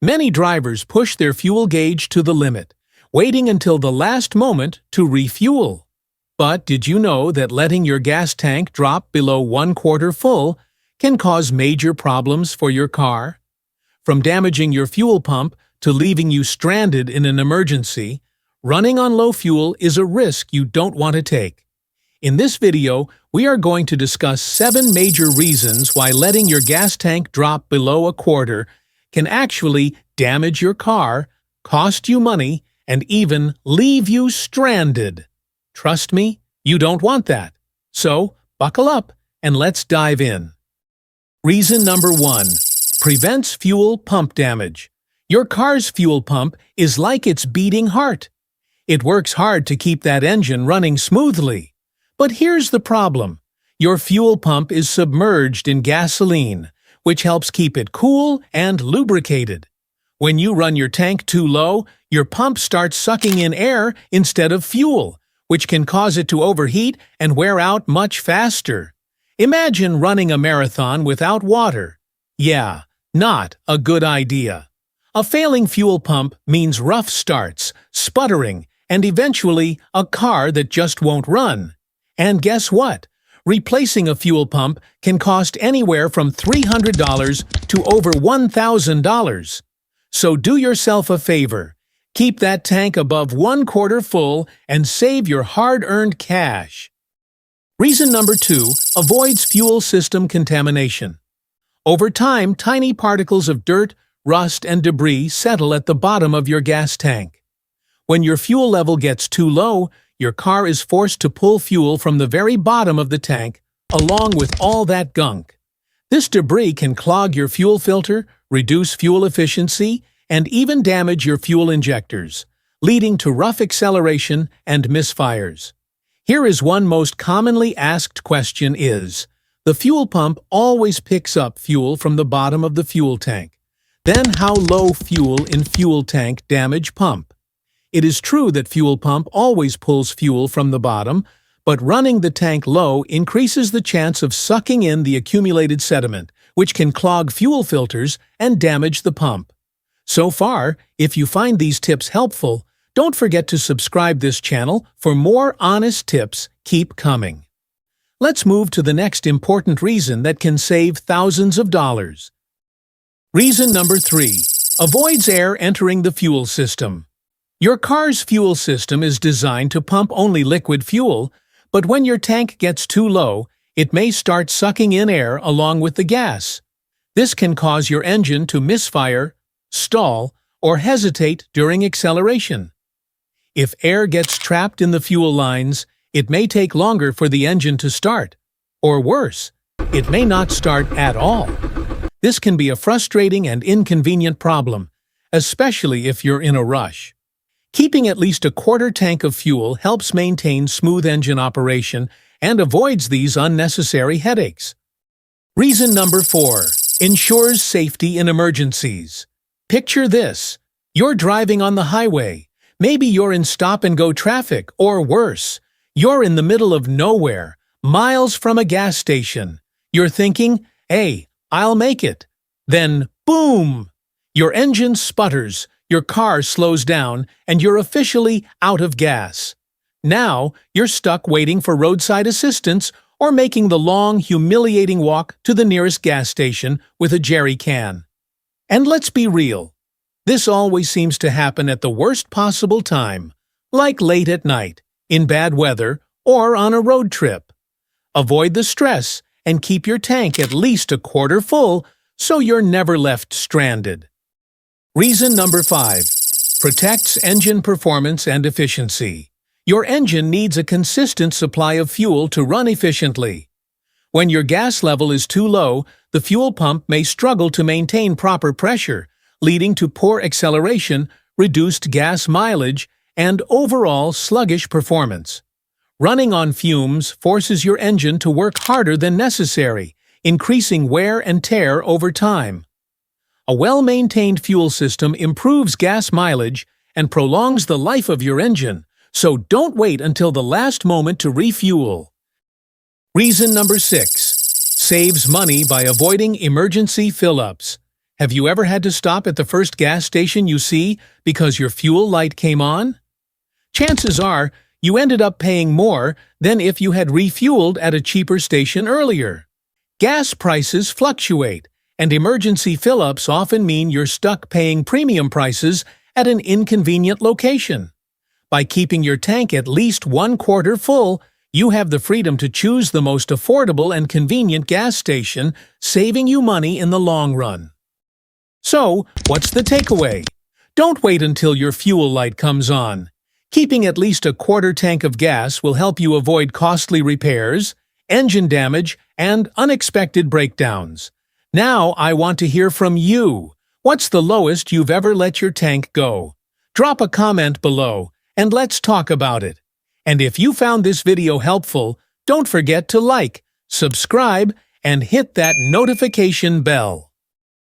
Many drivers push their fuel gauge to the limit, waiting until the last moment to refuel. But did you know that letting your gas tank drop below 1/4 full can cause major problems for your car? From damaging your fuel pump to leaving you stranded in an emergency, running on low fuel is a risk you don't want to take. In this video, we are going to discuss 7 major reasons why letting your gas tank drop below 1/4 can actually damage your car, cost you money, and even leave you stranded. Trust me, you don't want that. So, buckle up and let's dive in. Reason number 1. Prevents fuel pump damage. Your car's fuel pump is like its beating heart. It works hard to keep that engine running smoothly. But here's the problem. Your fuel pump is submerged in gasoline, which helps keep it cool and lubricated. When you run your tank too low, your pump starts sucking in air instead of fuel, which can cause it to overheat and wear out much faster. Imagine running a marathon without water. Yeah, not a good idea. A failing fuel pump means rough starts, sputtering, and eventually a car that just won't run. And guess what? Replacing a fuel pump can cost anywhere from $300 to over $1,000. So do yourself a favor. Keep that tank above 1/4 full and save your hard-earned cash. Reason number 2. Avoids fuel system contamination. Over time, tiny particles of dirt, rust, and debris settle at the bottom of your gas tank. When your fuel level gets too low, your car is forced to pull fuel from the very bottom of the tank, along with all that gunk. This debris can clog your fuel filter, reduce fuel efficiency, and even damage your fuel injectors, leading to rough acceleration and misfires. Here is one most commonly asked question is, the fuel pump always picks up fuel from the bottom of the fuel tank. Then how low fuel in fuel tank damage pump? It is true that fuel pump always pulls fuel from the bottom, but running the tank low increases the chance of sucking in the accumulated sediment, which can clog fuel filters and damage the pump. So far, if you find these tips helpful, don't forget to subscribe this channel for more honest tips. Keep coming. Let's move to the next important reason that can save thousands of dollars. Reason number 3. Avoids air entering the fuel system. Your car's fuel system is designed to pump only liquid fuel, but when your tank gets too low, it may start sucking in air along with the gas. This can cause your engine to misfire, stall, or hesitate during acceleration. If air gets trapped in the fuel lines, it may take longer for the engine to start. Or worse, it may not start at all. This can be a frustrating and inconvenient problem, especially if you're in a rush. Keeping at least 1/4 tank of fuel helps maintain smooth engine operation and avoids these unnecessary headaches. Reason number 4. Ensures safety in emergencies. Picture this. You're driving on the highway. Maybe you're in stop-and-go traffic, or worse, you're in the middle of nowhere, miles from a gas station. You're thinking, hey, I'll make it. Then, boom! Your engine sputters, your car slows down, and you're officially out of gas. Now, you're stuck waiting for roadside assistance or making the long, humiliating walk to the nearest gas station with a jerry can. And let's be real. This always seems to happen at the worst possible time, like late at night, in bad weather, or on a road trip. Avoid the stress and keep your tank at least 1/4 full so you're never left stranded. Reason number 5. Protects engine performance and efficiency. Your engine needs a consistent supply of fuel to run efficiently. When your gas level is too low, the fuel pump may struggle to maintain proper pressure, leading to poor acceleration, reduced gas mileage, and overall sluggish performance. Running on fumes forces your engine to work harder than necessary, increasing wear and tear over time. A well-maintained fuel system improves gas mileage and prolongs the life of your engine, so don't wait until the last moment to refuel. Reason number 6. Saves money by avoiding emergency fill-ups. Have you ever had to stop at the first gas station you see because your fuel light came on? Chances are you ended up paying more than if you had refueled at a cheaper station earlier. Gas prices fluctuate, and emergency fill-ups often mean you're stuck paying premium prices at an inconvenient location. By keeping your tank at least 1/4 full, you have the freedom to choose the most affordable and convenient gas station, saving you money in the long run. So, what's the takeaway? Don't wait until your fuel light comes on. Keeping at least a 1/4 tank of gas will help you avoid costly repairs, engine damage, and unexpected breakdowns. Now I want to hear from you. What's the lowest you've ever let your tank go? Drop a comment below, and let's talk about it. And if you found this video helpful, don't forget to like, subscribe, and hit that notification bell.